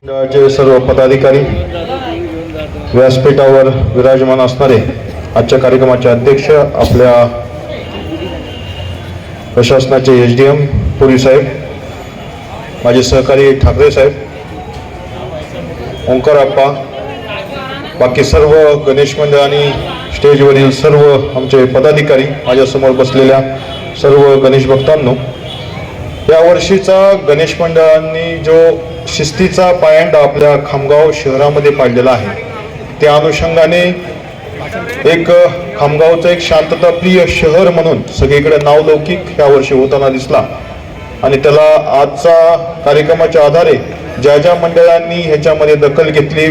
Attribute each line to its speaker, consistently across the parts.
Speaker 1: मंडळाचे सर्व पदाधिकारी, व्यासपीठावर विराजमान असणारे आजच्या कार्यक्रमाचे अध्यक्ष, आपल्या प्रशासनाचे SDM पुरी साहेब, माझे सहकारी ठाकरे साहेब, ओंकार आप्पा, बाकी सर्व गणेश मंडळ आणि स्टेजवरील सर्व आमचे पदाधिकारी, माझ्यासमोर बसलेल्या सर्व गणेश भक्तांनो, या वर्षीचा गणेश मंडळांनी जो शिस्तीचा पायंडा आपल्या खामगाव शहरामध्ये पाडलेला आहे, त्या अनुषंगाने एक खामगावचं एक शांतताप्रिय शहर म्हणून सगळीकडे नावलौकिक यावर्षी होताना दिसला. आणि त्याला आजचा कार्यक्रमाच्या आधारे ज्या ज्या मंडळांनी ह्याच्यामध्ये दखल घेतली,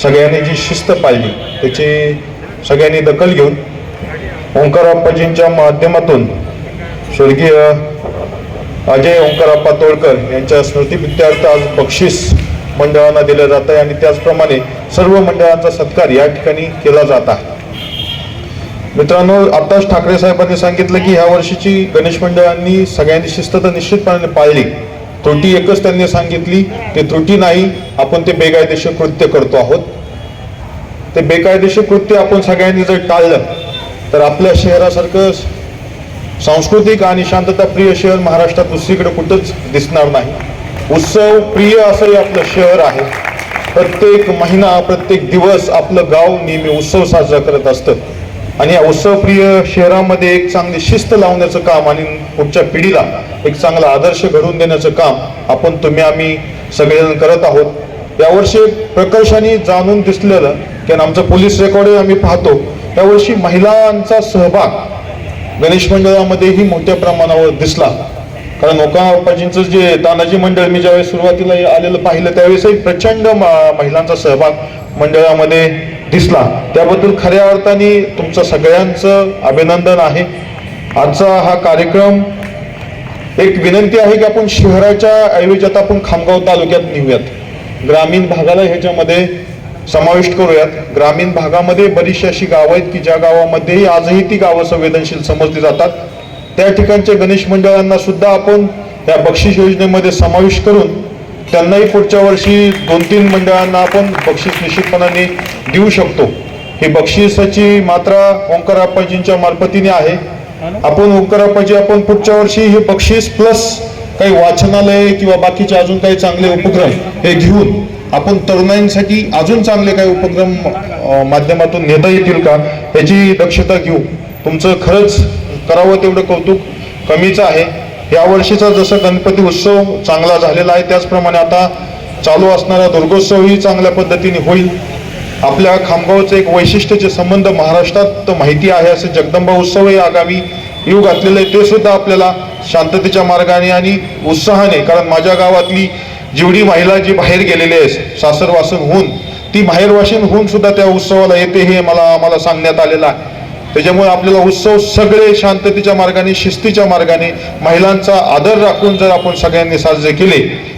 Speaker 1: सगळ्यांनी जी शिस्त पाळली, त्याची सगळ्यांनी दखल घेऊन ओंकाराप्पाजींच्या माध्यमातून स्वर्गीय अजय ओंकाराप्पा तोडकर यांच्या स्मृतिप्रित्यर्थ आज बक्षीस मंडळांना दिलं जात आहे आणि त्याचप्रमाणे सर्व मंडळांचा सत्कार या ठिकाणी केला जात आहे. मित्रांनो, आताच ठाकरे साहेबांनी सांगितलं की ह्या वर्षीची गणेश मंडळांनी सगळ्यांनी शिस्त तर निश्चितपणे पाळली. त्रुटी एकच त्यांनी सांगितली, ते त्रुटी नाही, आपण ते बेकायदेशीर कृत्य करतो आहोत. ते बेकायदेशीर कृत्य आपण सगळ्यांनी जर टाळलं तर आपल्या शहरासारखं सांस्कृतिक आणि शांतताप्रिय शहर महाराष्ट्रात दुसरीकडे कुठंच दिसणार नाही. उत्सव प्रिय असं आपलं शहर आहे. प्रत्येक महिना, प्रत्येक दिवस आपलं गाव नेहमी उत्सव साजरा करत असतं आणि या उत्सवप्रिय शहरामध्ये एक चांगली शिस्त लावण्याचं काम आणि पुढच्या पिढीला एक चांगला आदर्श घडवून देण्याचं काम आपण, तुम्ही, आम्ही सगळेजण करत आहोत. यावर्षी प्रकर्षाने जाणून दिसलेलं की आमचं पोलीस रेकॉर्ड आम्ही पाहतो, यावर्षी महिलांचा सहभाग गणेश मंडळामध्येही मोठ्या प्रमाणावर दिसला. कारण ओंकाराप्पाजींचं जे तानाजी मंडळ मी ज्यावेळेस सुरुवातीला आलेलं पाहिलं त्यावेळेसही प्रचंड महिलांचा सहभाग मंडळामध्ये दिसला. त्याबद्दल खऱ्या अर्थाने तुमचं सगळ्यांचं अभिनंदन आहे. आजचा हा कार्यक्रम एक विनंती आहे की आपण शहराच्या ऐवजी आता आपण खामगाव तालुक्यात नेऊयात, ग्रामीण भागाला ह्याच्यामध्ये समाविष्ट करूयात. ग्रामीण भागामध्ये बरीचशी अशी गावं आहेत की ज्या गावामध्येही आजही ती गावं संवेदनशील समजली जातात. त्या ठिकाणच्या गणेश मंडळांना सुद्धा आपण या बक्षीस योजनेमध्ये समाविष्ट करून त्यांनाही पुढच्या वर्षी 2-3 मंडळांना आपण बक्षीस निश्चितपणाने देऊ शकतो. ही बक्षिसाची मात्रा ओंकाराप्पाजींच्या मार्फतीने आहे. आपण ओंकाराप्पाजी, आपण पुढच्या वर्षी हे बक्षीस प्लस काही वाचनालय किंवा बाकीचे अजून काही चांगले उपक्रम हे घेऊन आपण तरुणांसाठी अजून चांगले काही उपक्रम माध्यमातून नेता येतील का याची दक्षता घेऊ. तुमचं खरंच करावं तेवढं कौतुक कमीच आहे. या वर्षीचा जसं गणपती उत्सव चांगला झालेला आहे, त्याचप्रमाणे आता चालू असणारा दुर्गोत्सवही चांगल्या पद्धतीने होईल. आपल्या खामगावचं एक वैशिष्ट्याचे संबंध महाराष्ट्रात माहिती आहे, असे जगदंबा उत्सवही आगामी येऊ घातलेलं आहे. ते सुद्धा आपल्याला शांततेच्या मार्गाने आणि उत्साहाने, कारण माझ्या गावातली जेवढी महिला जी बाहेर गेलेली आहे सासरवासन होऊन, ती बाहेरवासीन होऊन सुद्धा त्या उत्सवाला येते हे आम्हाला सांगण्यात आलेलं आहे. त्याच्यामुळे आपल्याला उत्सव सगळे शांततेच्या मार्गाने, शिस्तीच्या मार्गाने, महिलांचा आदर राखून जर आपण सगळ्यांनी साजरे केले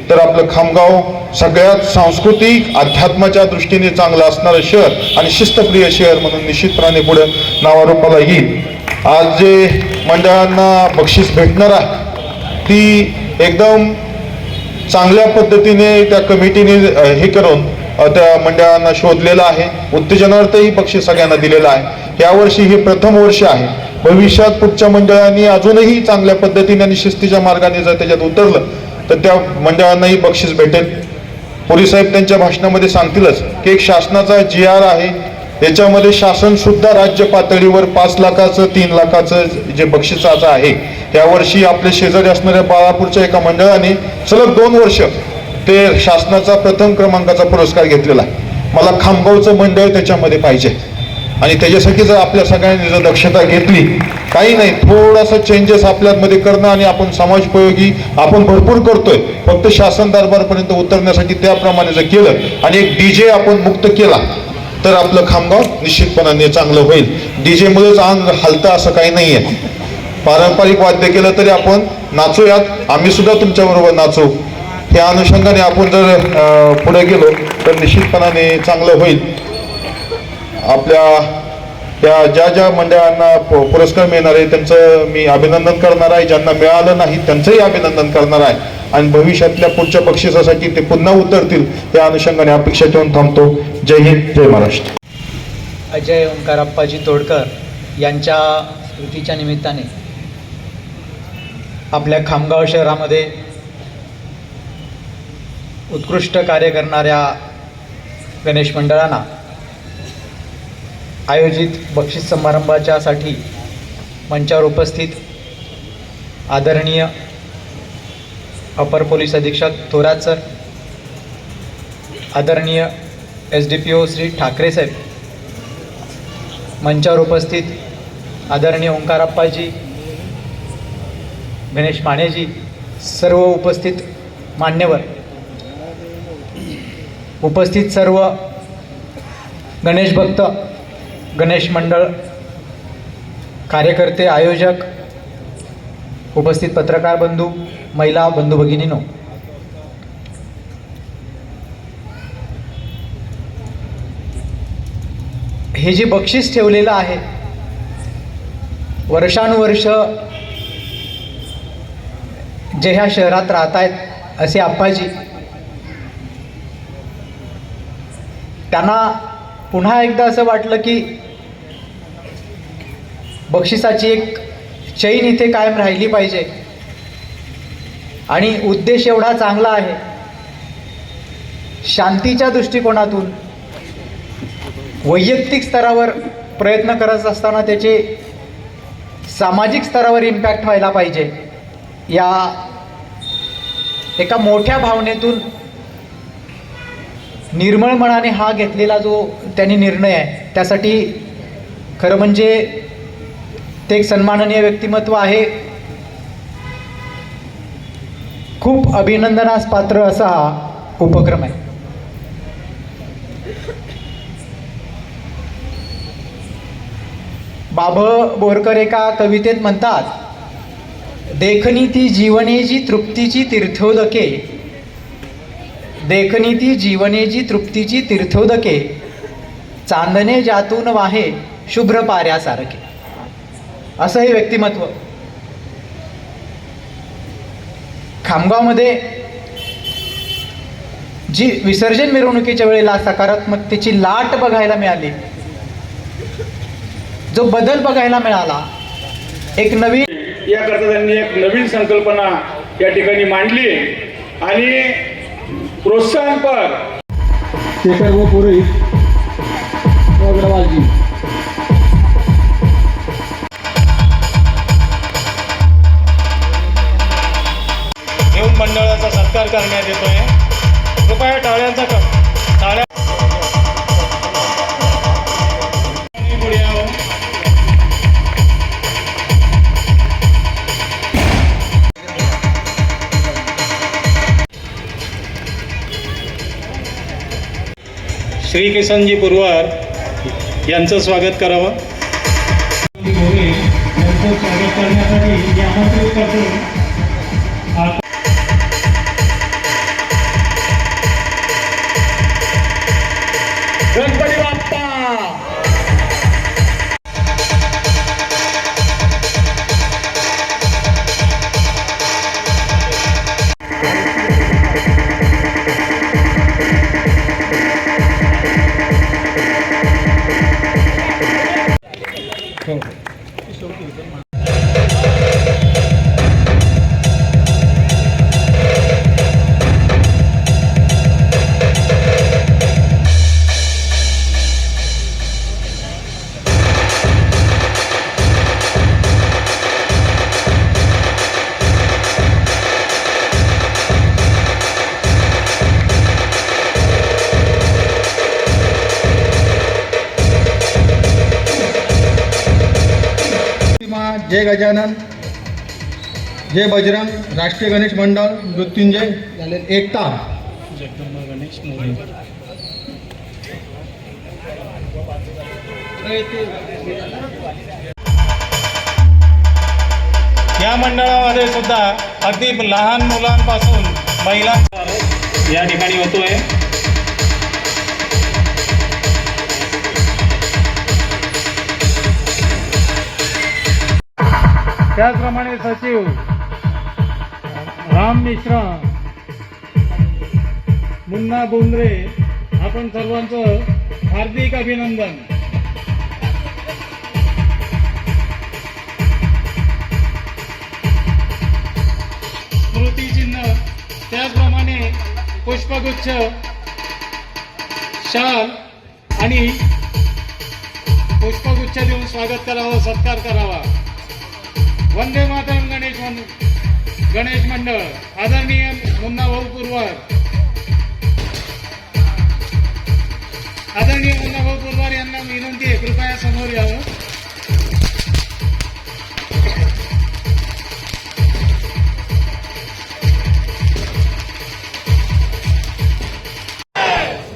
Speaker 1: तर आपलं खामगाव सगळ्यात सांस्कृतिक अध्यात्माच्या दृष्टीने चांगलं असणारं शहर आणि शिस्तप्रिय शहर म्हणून निश्चितपणे पुढे नावारूपाला येईल. आज जे मंडळांना बक्षीस भेटणार आहे ती एकदम चांगल्या पद्धतीने त्या कमिटीने हे करून त्या मंडळांना शोधलेलं आहे. उत्तेजनार्थही बक्षीस सगळ्यांना दिलेलं आहे. यावर्षी हे प्रथम वर्ष आहे. भविष्यात पुढच्या मंडळांनी अजूनही चांगल्या पद्धतीने आणि शिस्तीच्या मार्गाने जर त्याच्यात उतरलं तर त्या मंडळांनाही बक्षीस भेटेल. पुरी साहेब त्यांच्या भाषणामध्ये सांगतीलच की एक शासनाचा GR आहे, याच्यामध्ये शासन सुद्धा राज्य पातळीवर 5 लाखाचं 3 लाखाचं जे बक्षिसाचं आहे. यावर्षी आपल्या शेजारी असणाऱ्या बाळापूरच्या एका मंडळाने सलग 2 वर्ष ते शासनाचा प्रथम क्रमांकाचा पुरस्कार घेतलेला आहे. मला खामगावचं मंडळ त्याच्यामध्ये पाहिजे आणि त्याच्यासाठी जर आपल्या सगळ्यांनी जर दक्षता घेतली, काही नाही, थोडासा चेंजेस आपल्यामध्ये करणं आणि आपण समाजोपयोगी आपण भरपूर करतोय, फक्त शासन दरबारपर्यंत उतरण्यासाठी त्याप्रमाणे जर केलं आणि एक DJ आपण मुक्त केला तर आपलं खामगाव निश्चितपणाने चांगलं होईल. DJ मुळेच अंग हलतं असं काही नाही आहे. पारंपरिक वाद्य केलं तरी आपण नाचूयात, आम्ही सुद्धा तुमच्याबरोबर नाचू. या अनुषंगाने आपण जर पुढे गेलो तर निश्चितपणाने चांगलं होईल. आपल्या त्या ज्या मंडळांना पुरस्कार मिळणार आहे त्यांचं मी अभिनंदन करणार आहे. ज्यांना मिळालं नाही त्यांचंही अभिनंदन करणार आहे. आणि भविष्यातल्या पुढच्या बक्षिसासाठी ते पुन्हा उतरतील त्या अनुषंगाने अपेक्षा ठेवून थांबतो. जय हिंद, जय महाराष्ट्र.
Speaker 2: अजय ओंकारप्पाजी तोडकर यांच्या स्मृतीच्या निमित्ताने आपल्या खामगाव शहरामध्ये उत्कृष्ट कार्य करणाऱ्या गणेश मंडळांना आयोजित बक्षीस समारंभाच्यासाठी मंचावर उपस्थित आदरणीय अपर पोलीस अधीक्षक थोरात सर, आदरणीय SDPO श्री ठाकरे साहेब, मंचावर उपस्थित आदरणीय ओंकारप्पाजी, गणेश मानेजी, सर्व उपस्थित मान्यवर, उपस्थित सर्व गणेश भक्त, गणेश मंडळ कार्यकर्ते, आयोजक, उपस्थित पत्रकार बंधू, महिला बंधू भगिनीनो, हे जे बक्षीस ठेवलेलं आहे, वर्षानुवर्ष जे ह्या शहरात राहत आहेत असे आप्पाजी, त्यांना पुन्हा एकदा असं वाटलं की बक्षिसाची एक चैन इथे कायम राहिली पाहिजे आणि उद्देश एवढा चांगला आहे. शांतीच्या दृष्टिकोनातून वैयक्तिक स्तरावर प्रयत्न करत असताना त्याचे सामाजिक स्तरावर इम्पॅक्ट व्हायला पाहिजे, या एका मोठ्या भावनेतून निर्मळ मनाने हा घेतलेला जो त्यांनी निर्णय आहे, त्यासाठी खरं म्हणजे ते एक सन्माननीय व्यक्तिमत्व आहे. खूप अभिनंदनास पात्र असा हा उपक्रम आहे. बाभ बोरकर एका कवितेत म्हणतात, देखणी ती जीवनेची तृप्तीची तीर्थोदके, देखणी ती जीवनेची तृप्तीची तीर्थोदके, चांदणे ज्यातून वाहे शुभ्र पाऱ्यासारखे. असं हे व्यक्तिमत्व. खामगावमध्ये जी विसर्जन मिरवणुकीच्या वेळेला सकारात्मकतेची लाट बघायला मिळाली, जो बदल बघायला मिळाला, एक नवीन,
Speaker 3: याकरता त्यांनी एक नवीन संकल्पना या ठिकाणी मांडली आणि प्रोत्साहनपर
Speaker 4: शेखर व पुरोहित अग्रवालजी.
Speaker 3: घेऊन मंडळाचा सत्कार करण्यात येतोय. कृपया टाळ्या पुढे यावं. श्री किसनजी पुरवार यांचं स्वागत करावं. यांचं स्वागत करण्यासाठी मी आमंत्रित करतो. गणपती बाप्पा.
Speaker 4: जय गजानन, जय बजरंग, राष्ट्रीय गणेश मंडळ, मृत्युंजय झाले, एकता.
Speaker 3: या मंडळामध्ये सुद्धा अगदी लहान मुलांपासून महिला या ठिकाणी होतोय. त्याचप्रमाणे सचिव राम मिश्रा, मुन्ना बोंद्रे, आपण सर्वांचं हार्दिक अभिनंदन. स्मृतिचिन्ह, त्याचप्रमाणे पुष्पगुच्छ, शाल आणि पुष्पगुच्छ देऊन स्वागत करावं, सत्कार करावा. वंदे मातरम गणेश मंडळ, आदरणीय मुन्ना भाऊ पुरवार, आदरणीय मुन्ना भाऊ पुरवार यांना विनंती आहे, कृपया समोर यावं.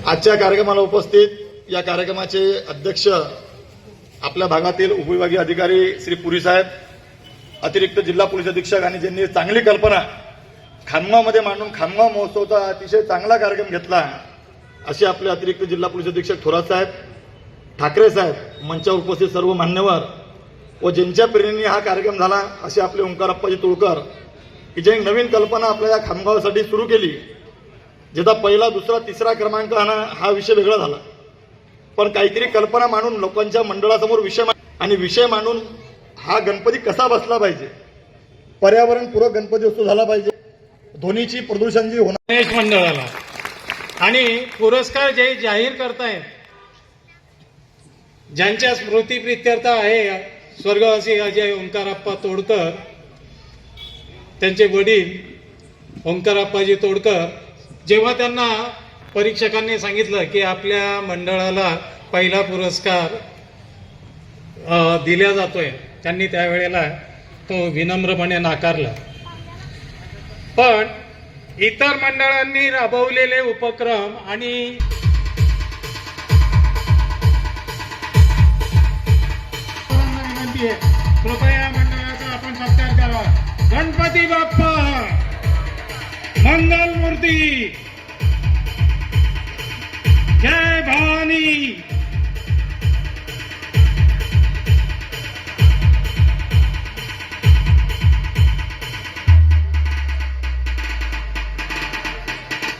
Speaker 1: आजच्या कार्यक्रमाला उपस्थित या कार्यक्रमाचे अध्यक्ष आपल्या भागातील उपविभागीय अधिकारी श्री पुरी साहेब, अतिरिक्त जिल्हा पोलीस अधीक्षक, आणि ज्यांनी चांगली कल्पना खामगावमध्ये मांडून खामगाव महोत्सवचा अतिशय चांगला कार्यक्रम घेतला, असे आपले अतिरिक्त जिल्हा पोलीस अधीक्षक थोरात साहेब, ठाकरे साहेब, मंचावर उपस्थित सर्व मान्यवर व ज्यांच्या प्रेरणेने हा कार्यक्रम झाला असे आपले ओंकारप्पाजी तोडकर, की ज्यांनी नवीन कल्पना आपल्या या खामगावासाठी सुरू केली. ज्याचा पहिला, दुसरा, तिसरा क्रमांक हा विषय वेगळा झाला, पण काहीतरी कल्पना मांडून लोकांच्या मंडळासमोर विषय मांडून हा गणपती कसा बसला पाहिजे, पर्यावरणपूरक गणपती उत्सव झाला पाहिजे, ध्वनीची प्रदूषणची होणार
Speaker 3: गणेश मंडळाला. आणि पुरस्कार जे जाहीर करतायत, ज्यांच्या स्मृतीप्रित्यर्थ आहे, स्वर्गवासी अजय ओंकारप्पा तोडकर, त्यांचे वडील ओंकारप्पाजी तोडकर, जेव्हा त्यांना परीक्षकांनी सांगितलं की आपल्या मंडळाला पहिला पुरस्कार दिला जातोय, त्यांनी त्यावेळेला तो विनम्रपणे नाकारला. पण इतर मंडळांनी राबवलेले उपक्रम आणि विनंती आहे, कृपया मंडळाचा आपण सत्कार करावा. गणपती बाप्पा मंगल मूर्ती, जय भवानी.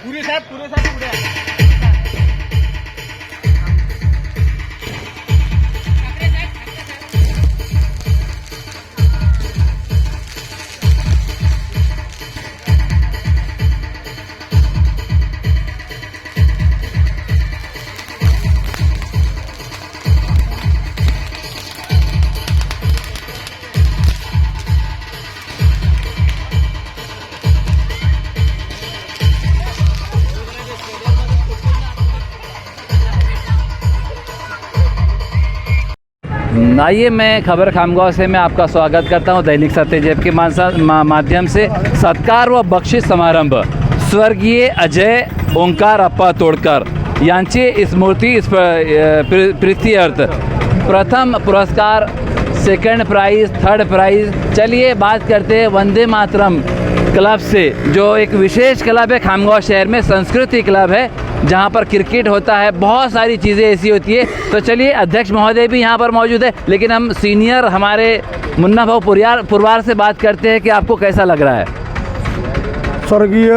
Speaker 3: पुरे साहेब पुढे.
Speaker 5: आइए, मैं खबर खामगांव से मैं आपका स्वागत करता हूं दैनिक सत्यजेब के माध्यम से. सत्कार व बक्षीस समारंभ स्वर्गीय अजय ओंकारप्पा तोडकर यांची स्मृती प्रीत्यर्थ प्रथम पुरस्कार, सेकंड प्राइज़, थर्ड प्राइज़. चलिए बात करते हैं वंदे मातरम क्लब से, जो एक विशेष क्लब है खामगांव शहर में, संस्कृति क्लब है, जहाँ पर क्रिकेट होता है, बहुत सारी चीज़ें ऐसी होती है. तो चलिए, अध्यक्ष महोदय भी यहाँ पर मौजूद है, लेकिन हम सीनियर हमारे मुन्ना भाऊ पुरवार से बात करते हैं कि आपको कैसा लग रहा है.
Speaker 4: स्वर्गीय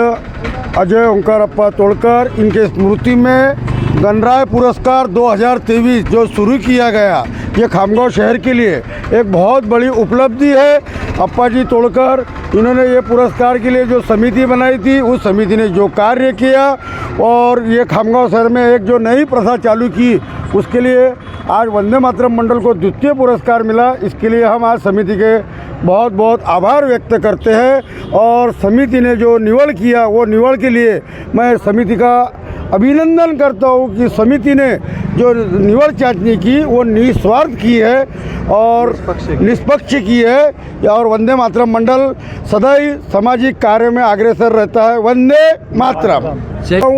Speaker 4: अजय ओंकारप्पा तोड़कर, इनके स्मृति में गणराय पुरस्कार 2023 जो शुरू किया गया, ये खामगांव शहर के लिए एक बहुत बड़ी उपलब्धि है. अप्पा जी तोड़कर, इन्होंने ये पुरस्कार के लिए जो समिति बनाई थी, उस समिति ने जो कार्य किया और ये खामगांव शहर में एक जो नई प्रथा चालू की, उसके लिए आज वंदे मातरम मंडल को द्वितीय पुरस्कार मिला. इसके लिए हम आज समिति के बहुत बहुत आभार व्यक्त करते हैं. और समिति ने जो निवड़ किया, वो निवड़ के लिए मैं समिति का अभिनंदन करता हूँ कि समिति ने जो निवड़ चाचनी की वो निस्वार्थ की है और निष्पक्ष की है. और वंदे मातरम मंडल सदैव सामाजिक कार्य में अग्रसर रहता है. वंदे मातरम.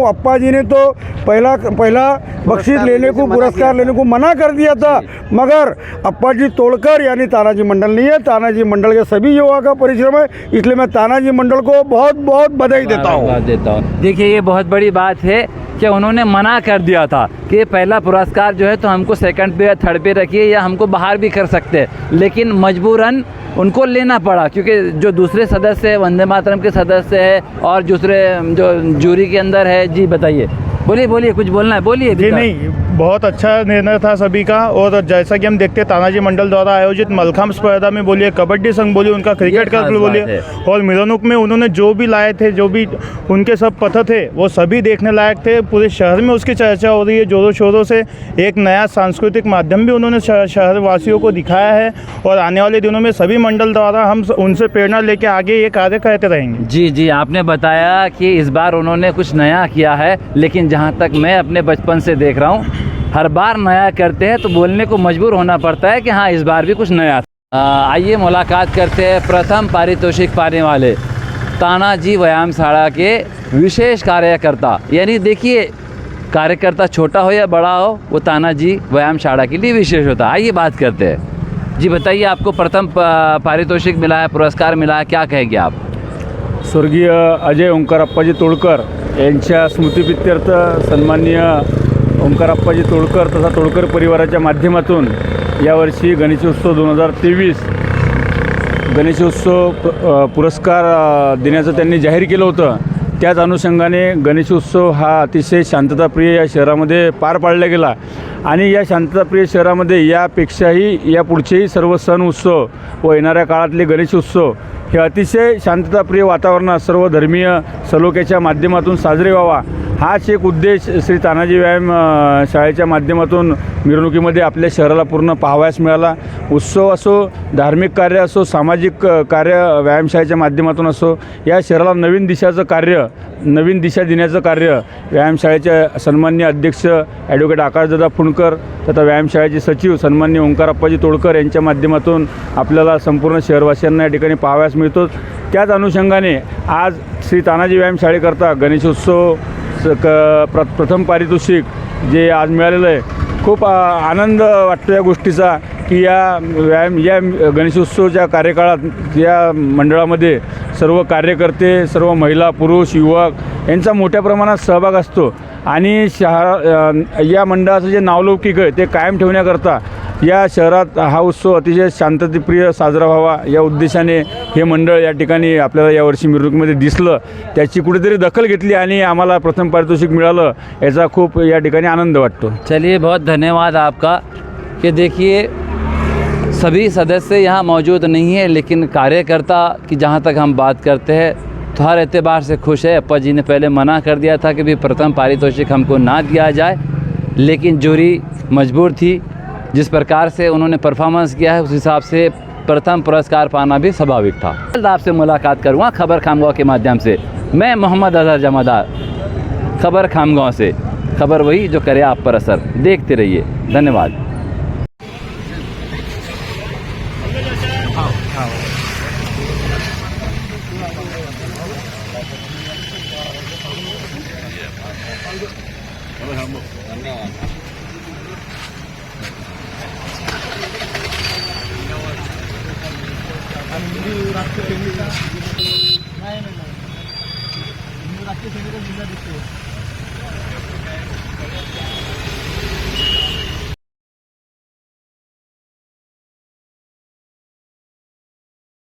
Speaker 4: अप्पा जी ने तो पहला बख्शीश लेने को, पुरस्कार लेने को मना कर दिया था, मगर अप्पाजी तोड़कर यानी तानाजी मंडल नहीं है, तानाजी मंडल के सभी युवा का परिश्रम है, इसलिए मैं तानाजी मंडल को बहुत बहुत बधाई देता हूँ।
Speaker 5: देखिए ये बहुत बड़ी बात है कि उन्होंने मना कर दिया था कि पहला पुरस्कार जो है तो हमको सेकंड पे या थर्ड पे रखिए या हमको बाहर भी कर सकते हैं, लेकिन मजबूरन उनको लेना पड़ा क्योंकि जो दूसरे सदस्य है, वंदे मातरम के सदस्य है और दूसरे जो जूरी के अंदर है। जी बताइए, बोलिए बोलिए, कुछ बोलना है बोलिए।
Speaker 6: जी नहीं, बहुत अच्छा निर्णय था सभी का। और जैसा कि हम देखते हैं तानाजी मंडल द्वारा आयोजित मलखाम स्पर्धा में बोलिए, कबड्डी संघ बोलिए, उनका क्रिकेट का क्लब बोलिए, और मिलोनुक में उन्होंने जो भी लाए थे, जो भी उनके सब पथ थे वो सभी देखने लायक थे। पूरे शहर में उसकी चर्चा हो रही है जोरों शोरों से। एक नया सांस्कृतिक माध्यम भी उन्होंने शहर वासियों को दिखाया है और आने वाले दिनों में सभी मंडल द्वारा हम उनसे प्रेरणा लेके आगे ये कार्य करते रहेंगे।
Speaker 5: जी जी, आपने बताया कि इस बार उन्होंने कुछ नया किया है, लेकिन जहाँ तक मैं अपने बचपन से देख रहा हूँ हर बार नया करते हैं तो बोलने को मजबूर होना पड़ता है कि हाँ इस बार भी कुछ नया था। आइए मुलाकात करते हैं प्रथम पारितोषिक पाने वाले तानाजी व्यायामशाला के विशेष कार्यकर्ता। यानी देखिए, कार्यकर्ता छोटा हो या बड़ा हो, वो तानाजी व्यायामशाला के लिए विशेष होता है। आइए बात करते हैं। जी बताइए, आपको प्रथम पारितोषिक मिला है, पुरस्कार मिला है, क्या कहेंगे आप?
Speaker 6: स्वर्गीय अजय ओंकारप्पाजी तोडकर यांच्या स्मृतिप्रित्यर्थ सन्माननीय ओंकारप्पाजी तोडकर तथा तोडकर परिवाराच्या माध्यमातून यावर्षी गणेशोत्सव 2023 गणेशोत्सव पुरस्कार देण्याचं त्यांनी जाहीर केलं होतं। त्याच अनुषंगाने गणेशोत्सव हा अतिशय शांतताप्रिय या शहरामध्ये पार पाडला गेला आणि या शांतताप्रिय शहरामध्ये यापेक्षाही या पुढचेही सर्व सण उत्सव व येणाऱ्या काळातले गणेशोत्सव हे अतिशय शांतताप्रिय वातावरणात सर्व धर्मीय सलोख्याच्या माध्यमातून साजरे व्हावा, हाच एक उद्देश श्री तानाजी व्यायाम शाळेच्या माध्यमातून मिरवणुकीमध्ये आपल्या शहराला पूर्ण पाहावयास मिळाला। उत्सव असो, धार्मिक कार्य असो, सामाजिक कार्य व्यायामशाळेच्या माध्यमातून असो, या शहराला नवीन दिशाचं कार्य, नवीन दिशा देण्याचं कार्य व्यायामशाळेचे सन्माननीय अध्यक्ष ॲडव्होकेट आकाशदादा फुंडकर तथा व्यायामशाळेचे सचिव सन्माननीय ओंकारप्पाजी तोडकर यांच्या माध्यमातून आपल्याला संपूर्ण शहरवासियांना या ठिकाणी पाहावयास मिळतो। त्याच अनुषंगाने आज श्री तानाजी व्यायामशाळेकरता गणेशोत्सव प्रथम पारितोषिक जे आज मिळालेलं आहे, खूप आनंद वाटतो या गोष्टीचा की या गणेशोत्सवच्या कार्यकाळात या मंडळामध्ये सर्व कार्यकर्ते, सर्व महिला, पुरुष, युवक यांचा मोठ्या प्रमाणात सहभाग असतो आणि या मंडळाचं जे नावलौकिक आहे ते कायम ठेवण्याकरता या शहरात हा उत्सव अतिशय शांतताप्रिय साजरा व्हावा या उद्देशाने हे मंडळ या ठिकाणी आपल्याला यावर्षी मिरवणुकीमध्ये दिसलं, त्याची कुठेतरी दखल घेतली आणि आम्हाला प्रथम पारितोषिक मिळालं, याचा खूप या ठिकाणी आनंद वाटतो।
Speaker 5: चलिए, बहुत धन्यवाद आपका। कि देखिए, सभी सदस्य यहाँ मौजूद नहीं है, लेकिन कार्यकर्ता की जहाँ तक हम बात करते हैं तो हर एतबार से खुश है। अप्पा जी ने पहले मना कर दिया था कि भी प्रथम पारितोषिक हमको ना दिया जाए, लेकिन जूरी मजबूर थी। जिस प्रकार से उन्होंने परफॉर्मेंस किया है उस हिसाब से प्रथम पुरस्कार पाना भी स्वाभाविक था। जल्द आपसे मुलाकात करूँगा खबर खामगांव के माध्यम से। मैं मोहम्मद अजहर जमादार, खबर खामगांव से। खबर वही जो करे आप पर असर। देखते रहिए, धन्यवाद।